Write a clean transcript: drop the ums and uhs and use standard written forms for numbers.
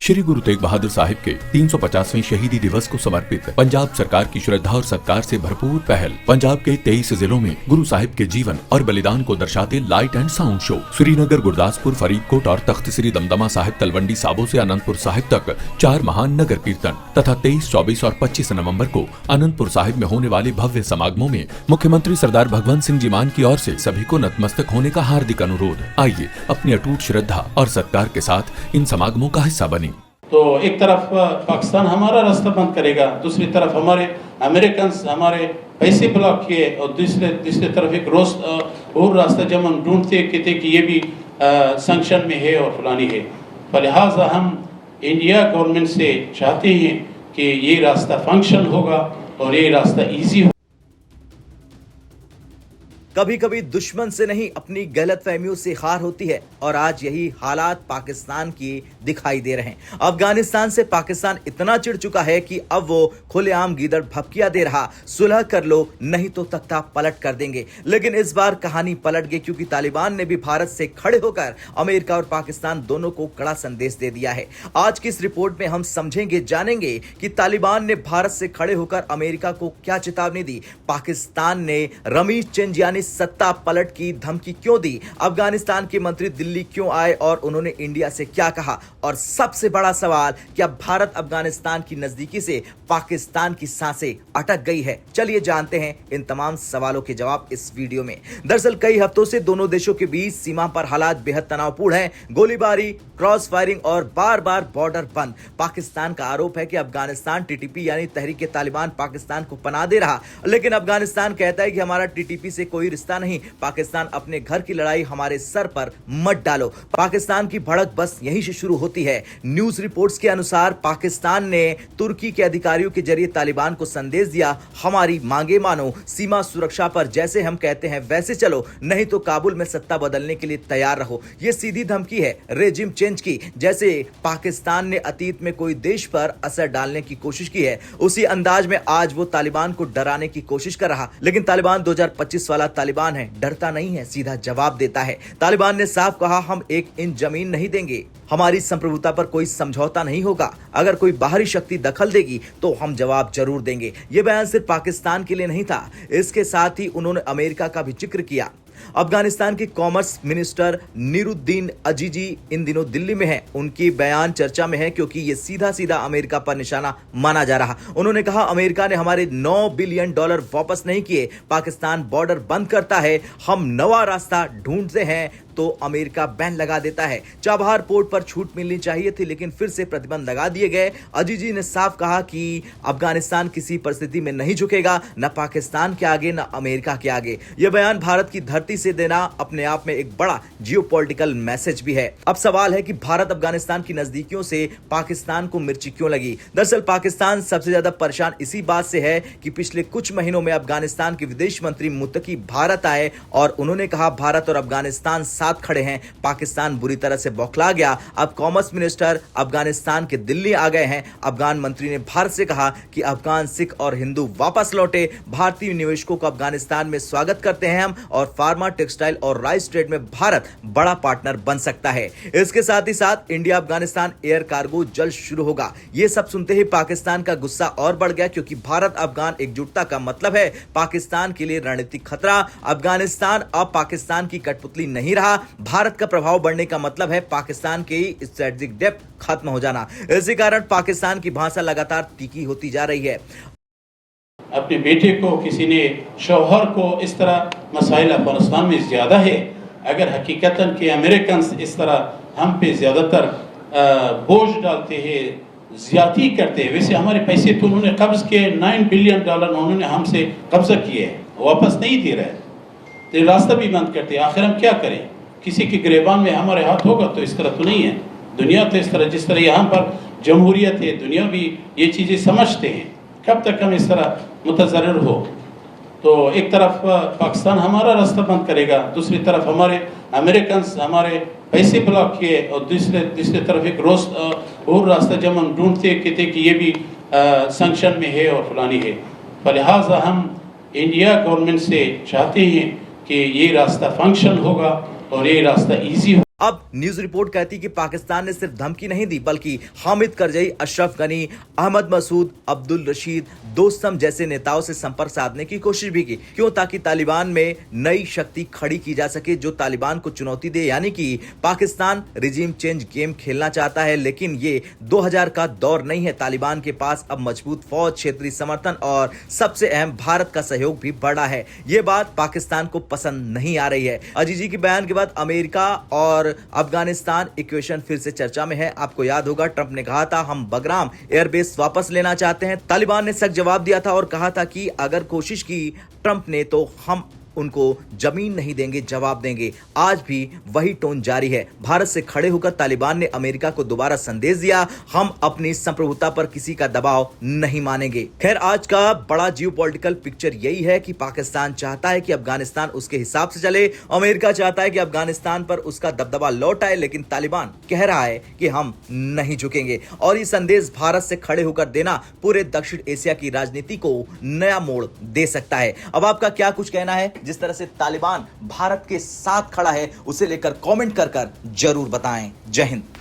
श्री गुरु तेग बहादुर साहिब के 350वें शहीदी दिवस को समर्पित पंजाब सरकार की श्रद्धा और सत्कार से भरपूर पहल। पंजाब के 23 जिलों में गुरु साहिब के जीवन और बलिदान को दर्शाते light and sound show Srinagar, Gurdaspur, Faridkot और तख्त श्री दमदमा साहिब, तलवंडी साबो से अनंतपुर साहिब तक 4 महान नगर कीर्तन तथा 23, 24 और 25 नवंबर को अनंतपुर साहिब में होने वाले भव्य समागमों में मुख्यमंत्री सरदार भगवंत सिंह जी मान की ओर से सभी को नतमस्तक होने का हार्दिक अनुरोध। आइए अपनी अटूट श्रद्धा और सत्कार के साथ इन समागमों का हिस्सा बने। तो एक तरफ पाकिस्तान हमारा रास्ता बंद करेगा, दूसरी तरफ हमारे अमेरिकन हमारे पैसे ब्लॉक किए और दूसरी तरफ एक और रास्ता जब हम ढूंढते कहते कि ये भी सैंक्शन में है और फलानी है। लिहाजा हम इंडिया गवर्नमेंट से चाहते हैं कि ये रास्ता फंक्शन होगा और ये रास्ता ईजी होगा। कभी कभी दुश्मन से नहीं अपनी गलतफहमियों से हार होती है और आज यही हालात पाकिस्तान की दिखाई दे रहे हैं। अफगानिस्तान से पाकिस्तान इतना चिढ़ चुका है कि अब वो खुलेआम गीदड़ भभकिया दे रहा, सुलह कर लो नहीं तो तख्ता पलट कर देंगे। लेकिन इस बार कहानी पलट गई क्योंकि तालिबान ने भी भारत से खड़े होकर अमेरिका और पाकिस्तान दोनों को कड़ा संदेश दे दिया है। आज की इस रिपोर्ट में हम समझेंगे, जानेंगे कि तालिबान ने भारत से खड़े होकर अमेरिका को क्या चेतावनी दी, पाकिस्तान ने रमीज चंजियानी सत्ता पलट की धमकी क्यों दी, अफगानिस्तान के मंत्री दिल्ली क्यों आए और उन्होंने इंडिया से क्या कहा, और सबसे बड़ा सवाल, क्या भारत अफगानिस्तान की नजदीकी से पाकिस्तान की सांसें अटक गई है। चलिए जानते हैं इन तमाम सवालों के जवाब इस वीडियो में। दरअसल कई हफ्तों से दोनों देशों के बीच सीमा पर हालात बेहद तनावपूर्ण हैं। गोलीबारी, क्रॉस फायरिंग और बार बार बॉर्डर बंद। पाकिस्तान का आरोप है कि अफगानिस्तान टीटीपी यानी तहरीक तालिबान पाकिस्तान को पनाह दे रहा, लेकिन अफगानिस्तान कहता है कि हमारा टीटीपी से कोई रिश्ता नहीं, पाकिस्तान अपने घर की लड़ाई हमारे सर पर मत डालो। पाकिस्तान की भड़क बस यहीं से शुरू होती है। न्यूज रिपोर्ट्स के अनुसार पाकिस्तान ने तुर्की के अधिकारियों के जरिए तालिबान को संदेश दिया, हमारी मांगे मानो, सीमा सुरक्षा पर जैसे हम कहते हैं वैसे चलो, नहीं तो काबुल में सत्ता बदलने के लिए तैयार रहो। यह सीधी धमकी है रेजिम चेंज की। जैसे पाकिस्तान ने अतीत में कोई देश पर असर डालने की कोशिश की है, उसी अंदाज में आज वो तालिबान को डराने की कोशिश कर रहा। लेकिन तालिबान 2025 वाला तालिबान है, डरता नहीं है, सीधा जवाब देता है। तालिबान ने साफ कहा, हम एक इंच जमीन नहीं देंगे, हमारी संप्रभुता पर कोई समझौता नहीं होगा, अगर कोई बाहरी शक्ति दखल देगी तो हम जवाब जरूर देंगे। यह बयान सिर्फ पाकिस्तान के लिए नहीं था, इसके साथ ही उन्होंने अमेरिका का भी जिक्र किया। अफगानिस्तान के कॉमर्स मिनिस्टर नीरुद्दीन अजीजी इन दिनों दिल्ली में हैं। उनकी बयान चर्चा में है क्योंकि ये सीधा सीधा अमेरिका पर निशाना माना जा रहा। उन्होंने कहा, अमेरिका ने हमारे $9 बिलियन वापस नहीं किए, पाकिस्तान बॉर्डर बंद करता है, हम नया रास्ता ढूंढते हैं तो अमेरिका बैन लगा देता है। चाबहार पोर्ट पर छूट मिलनी चाहिए थी लेकिन फिर से प्रतिबंध लगा दिए गए। अजीजी ने साफ कहा कि अफगानिस्तान किसी परिस्थिति में नहीं झुकेगा, न पाकिस्तान के आगे न अमेरिका के आगे। यह बयान भारत की धरती से देना अपने आप में एक बड़ा जियोपॉलिटिकल मैसेज भी है। अब सवाल है कि भारत अफगानिस्तान की नजदीकियों से पाकिस्तान को मिर्ची क्यों लगी। दरअसल पाकिस्तान सबसे ज्यादा परेशान इसी बात से है कि पिछले कुछ महीनों में अफगानिस्तान के विदेश मंत्री मुत्तकी भारत आए और उन्होंने कहा, भारत और अफगानिस्तान साथ खड़े हैं। पाकिस्तान बुरी तरह से बौखला गया। अब कॉमर्स मिनिस्टर अफगानिस्तान के दिल्ली आ गए हैं। अफगान मंत्री ने भारत से कहा कि अफगान, सिख और हिंदू वापस लौटे, भारतीय निवेशकों का अफगानिस्तान में स्वागत करते हैं हम, और फार्मा, टेक्सटाइल और राइस ट्रेड में भारत बड़ा पार्टनर बन सकता है। इसके साथ ही साथ इंडिया अफगानिस्तान एयर कार्गो जल्द शुरू होगा। यह सब सुनते ही पाकिस्तान का गुस्सा और बढ़ गया क्योंकि भारत अफगान एकजुटता का मतलब है पाकिस्तान के लिए रणनीतिक खतरा। अफगानिस्तान अब पाकिस्तान की कठपुतली नहीं रहा। भारत का प्रभाव बढ़ने का मतलब है पाकिस्तान की स्ट्रेटेजिक डेप्थ खत्म हो जाना। इसी कारण पाकिस्तान की भाषा लगातार तीखी होती जा रही है। अपने बेटे को किसी ने, शौहर को इस तरह मसाइल अफगानिस्तान में ज़्यादा है। अगर हकीकतन के अमेरिकन इस तरह हम पे ज़्यादातर बोझ डालते हैं, ज़्यादती करते हैं, वैसे हमारे पैसे तो उन्होंने कब्ज़ किए, $9 बिलियन उन्होंने हमसे कब्ज़ा किए हैं, वापस नहीं दे रहे, तो रास्ता भी बंद करते हैं। आखिर हम क्या करें? किसी के गिरेबान में हमारे हाथ होगा तो इस तरह तो नहीं है। दुनिया तो इस तरह, जिस तरह यहाँ पर जमहूरियत है, दुनिया भी ये चीज़ें समझते हैं। कब तक हम इस तरह मुतज़र्रिर हो? तो एक तरफ पाकिस्तान हमारा रास्ता बंद करेगा, दूसरी तरफ हमारे अमेरिकन हमारे पैसे ब्लॉक किए और दूसरी तरफ एक और रास्ता जब हम ढूंढते कहते कि ये भी सैंक्शन में है और फलानी है। लिहाजा हम इंडिया गवर्नमेंट से चाहते हैं कि ये रास्ता फंक्शन होगा और ये रास्ता ईजी हो। अब न्यूज रिपोर्ट कहती कि पाकिस्तान ने सिर्फ धमकी नहीं दी बल्कि हामिद करजई, अशरफ गनी, अहमद मसूद, अब्दुल रशीद, दोस्तम जैसे नेताओं से संपर्क साधने की कोशिश भी की। क्यों? ताकि तालिबान में नई शक्ति खड़ी की जा सके जो तालिबान को चुनौती दे। यानी कि पाकिस्तान रिजीम चेंज गेम खेलना चाहता है, लेकिन ये 2000 का दौर नहीं है। तालिबान के पास अब मजबूत फौज, क्षेत्रीय समर्थन और सबसे अहम भारत का सहयोग भी बढ़ा है। ये बात पाकिस्तान को पसंद नहीं आ रही है। अजीजी के बयान के बाद अमेरिका और अफगानिस्तान इक्वेशन फिर से चर्चा में है। आपको याद होगा ट्रंप ने कहा था हम बगराम एयरबेस वापस लेना चाहते हैं। तालिबान ने सख्त जवाब दिया था और कहा था कि अगर कोशिश की ट्रंप ने तो हम उनको जमीन नहीं देंगे, जवाब देंगे। आज भी वही टोन जारी है। भारत से खड़े होकर तालिबान ने अमेरिका को दोबारा संदेश दिया, हम अपनी संप्रभुता पर किसी का दबाव नहीं मानेंगे। खैर, आज का बड़ा जियोपॉलिटिकल पिक्चर यही है कि पाकिस्तान चाहता है कि अफगानिस्तान उसके हिसाब से चले, अमेरिका चाहता है कि अफगानिस्तान पर उसका दबदबा लौट आए, लेकिन तालिबान कह रहा है कि हम नहीं झुकेंगे। और ये संदेश भारत से खड़े होकर देना पूरे दक्षिण एशिया की राजनीति को नया मोड़ दे सकता है। अब आपका क्या कुछ कहना है? जिस तरह से तालिबान भारत के साथ खड़ा है उसे लेकर कमेंट कर जरूर बताएं। जय हिंद।